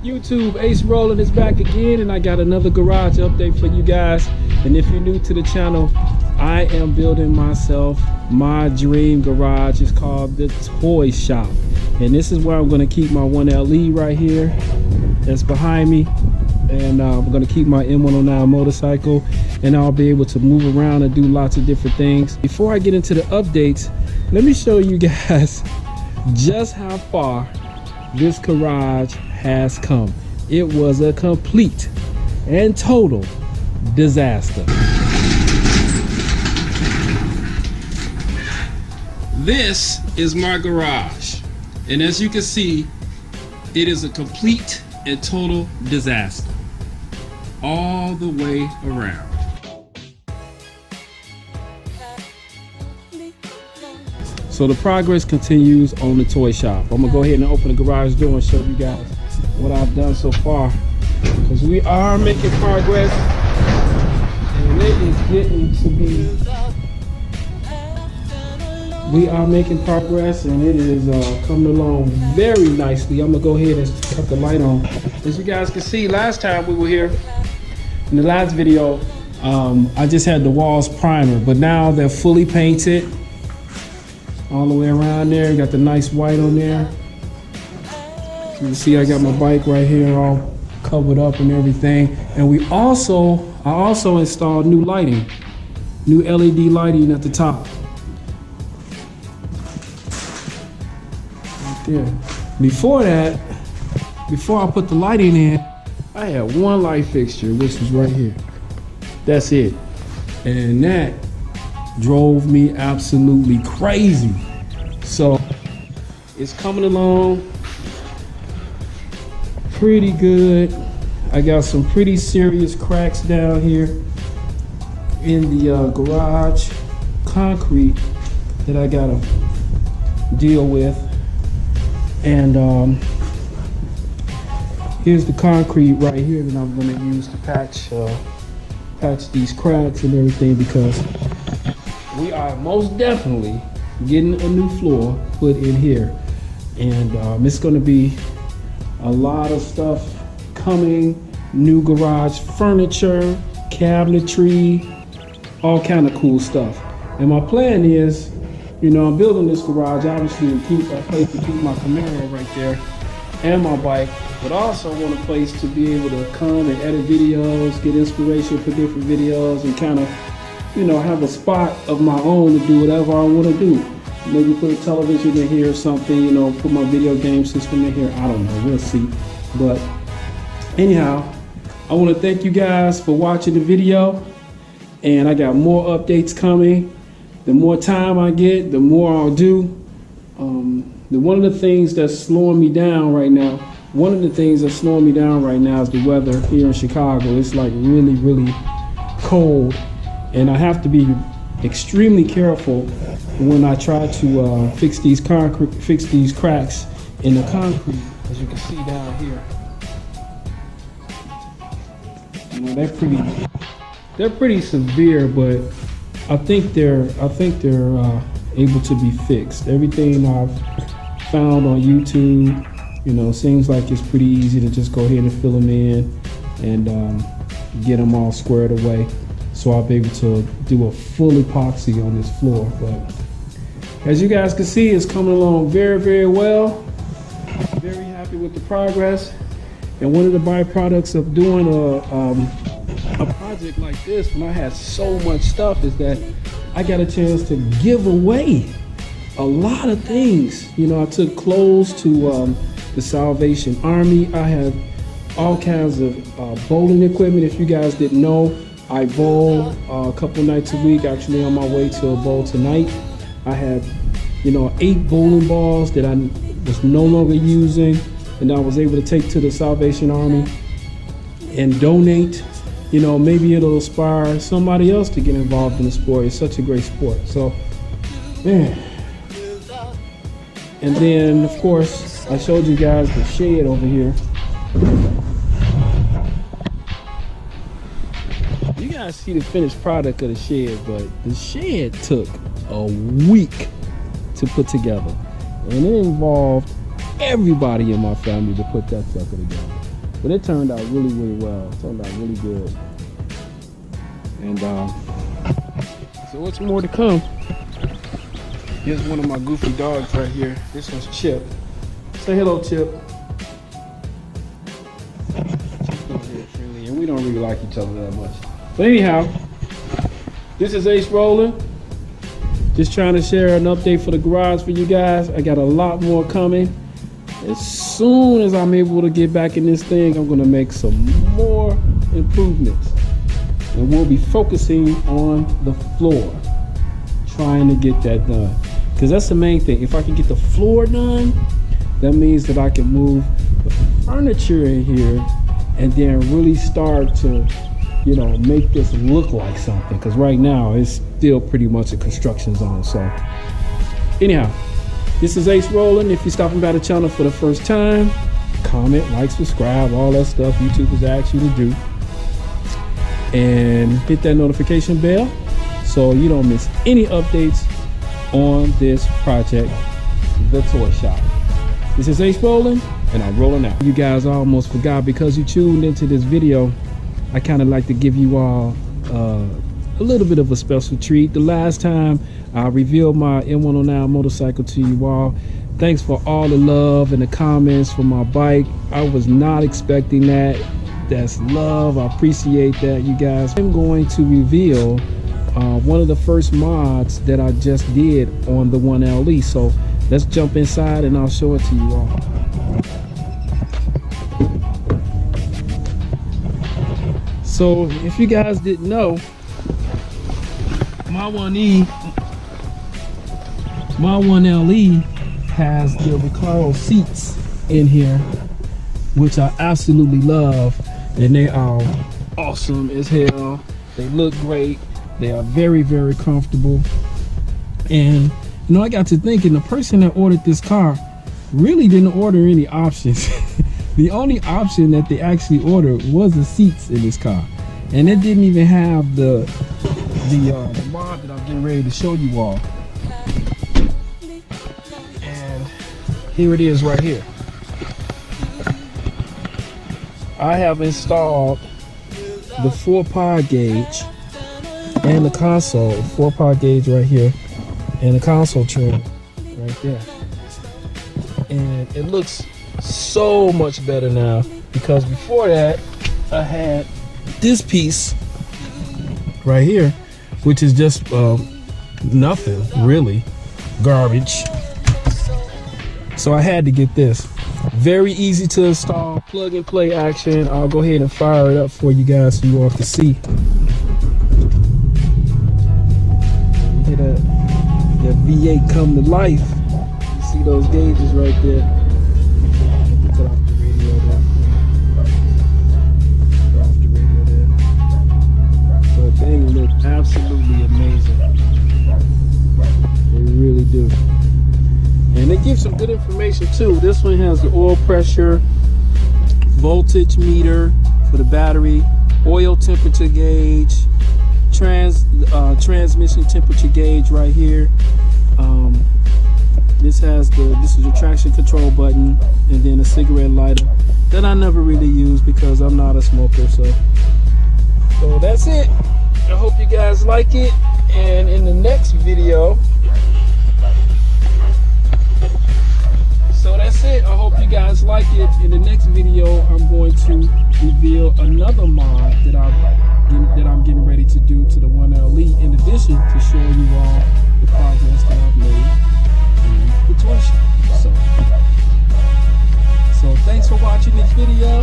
YouTube? Ace Rollin is back again, and I got another garage update for you guys. And if you're new to the channel, I am building myself my dream garage. It's called the Toy Shop, and this is where I'm going to keep my 1LE right here that's behind me, and I'm going to keep my M109 motorcycle, and I'll be able to move around and do lots of different things. Before I get into the updates, let me show you guys just how far this garage has come. It was a complete and total disaster. This is my garage, and as you can see, it is a complete and total disaster all the way around. So the progress continues on the toy shop. I'm gonna go ahead and open the garage door and show you guys what I've done so far, because we are making progress, and it is getting to be, we are making progress, and it is coming along very nicely. I'm gonna go ahead and cut the light on. As you guys can see, last time we were here in the last video, I just had the walls primer, but now they're fully painted all the way around there. Got the nice white on there. You can see I got my bike right here all covered up and everything. And I also installed new lighting, new LED lighting at the top. Right there. Before that, before I put the lighting in, I had one light fixture, which was right here. That's it. And that drove me absolutely crazy. So it's coming along pretty good. I got some pretty serious cracks down here in the garage concrete that I gotta deal with, and here's the concrete right here that I'm gonna use to patch these cracks and everything, because we are most definitely getting a new floor put in here, and it's going to be a lot of stuff coming. New garage furniture, cabinetry, all kind of cool stuff. And my plan is, you know, I'm building this garage obviously to keep a place to keep my Camaro right there and my bike, but also want a place to be able to come and edit videos, get inspiration for different videos, and kind of, you know, have a spot of my own to do whatever I want to do. Maybe put a television in here or something, you know, put my video game system in here. I don't know, we'll see. But anyhow, I want to thank you guys for watching the video, and I got more updates coming. The more time I get, the more I'll do. One of the things that's slowing me down right now, is the weather here in Chicago. It's like really, really cold, and I have to be extremely careful when I try to fix these cracks in the concrete. As you can see down here, you know, they're pretty severe, but I think they're able to be fixed. Everything I've found on YouTube, you know, seems like it's pretty easy to just go ahead and fill them in and get them all squared away. So I'll be able to do a full epoxy on this floor. But as you guys can see, it's coming along very, very well. Very happy with the progress. And one of the byproducts of doing a project like this, when I had so much stuff, is that I got a chance to give away a lot of things. You know, I took clothes to the Salvation Army. I have all kinds of bowling equipment. If you guys didn't know, I bowl a couple nights a week. Actually, on my way to a bowl tonight. I had, you know, 8 bowling balls that I was no longer using, and I was able to take to the Salvation Army and donate. You know, maybe it'll inspire somebody else to get involved in the sport. It's such a great sport. So, man. And then, of course, I showed you guys the shed over here. You guys see the finished product of the shed, but the shed took a week to put together, and it involved everybody in my family to put that sucker together. But it turned out really, really well. It turned out really good. And so what's more to come? Here's one of my goofy dogs right here. This one's Chip. Say hello, Chip. And we don't really like each other that much. But anyhow, this is Ace Rollin. Just trying to share an update for the garage for you guys. I got a lot more coming. As soon as I'm able to get back in this thing, I'm gonna make some more improvements. And we'll be focusing on the floor, trying to get that done. Because that's the main thing. If I can get the floor done, that means that I can move the furniture in here and then really start to, you know, make this look like something. Because right now it's still pretty much a construction zone. So anyhow, this is Ace Rollin. If you're stopping by the channel for the first time, comment, like, subscribe, all that stuff YouTube has asked you to do. And hit that notification bell so you don't miss any updates on this project, The Toy Shop. This is Ace Rollin, and I'm rolling out. You guys almost forgot, because you tuned into this video, I kind of like to give you all a little bit of a special treat. The last time I revealed my M109 motorcycle to you all, thanks for all the love and the comments for my bike. I was not expecting that. That's love. I appreciate that, you guys. I'm going to reveal one of the first mods that I just did on the 1LE. So let's jump inside and I'll show it to you all. So if you guys didn't know, my 1LE has the Recaro seats in here, which I absolutely love, and they are awesome as hell. They look great. They are very, very comfortable. And you know, I got to thinking, the person that ordered this car really didn't order any options. The only option that they actually ordered was the seats in this car, and it didn't even have the mod that I'm getting ready to show you all. And here it is right here. I have installed the 4-pod gauge and the console, 4-pod gauge right here, and the console trim right there. And it looks so much better now, because before that I had this piece right here, which is just nothing really, garbage. So I had to get this. Very easy to install, plug and play action. I'll go ahead and fire it up for you guys so you all can see. Hear that V8 come to life. You see those gauges right there. Cut off the radio there. Cut off the radio there. So the thing looks absolutely amazing. They really do. And they give some good information too. This one has the oil pressure, voltage meter for the battery, oil temperature gauge, transmission temperature gauge right here. This is the traction control button, and then a cigarette lighter that I never really use because I'm not a smoker. So that's it. I hope you guys like it, and in the next video. So that's it. I hope you guys like it. In the next video, I'm going to reveal another mod that I'm getting ready to do to the 1LE, in addition to showing you all the progress that I've made in the toy shop. So thanks for watching this video.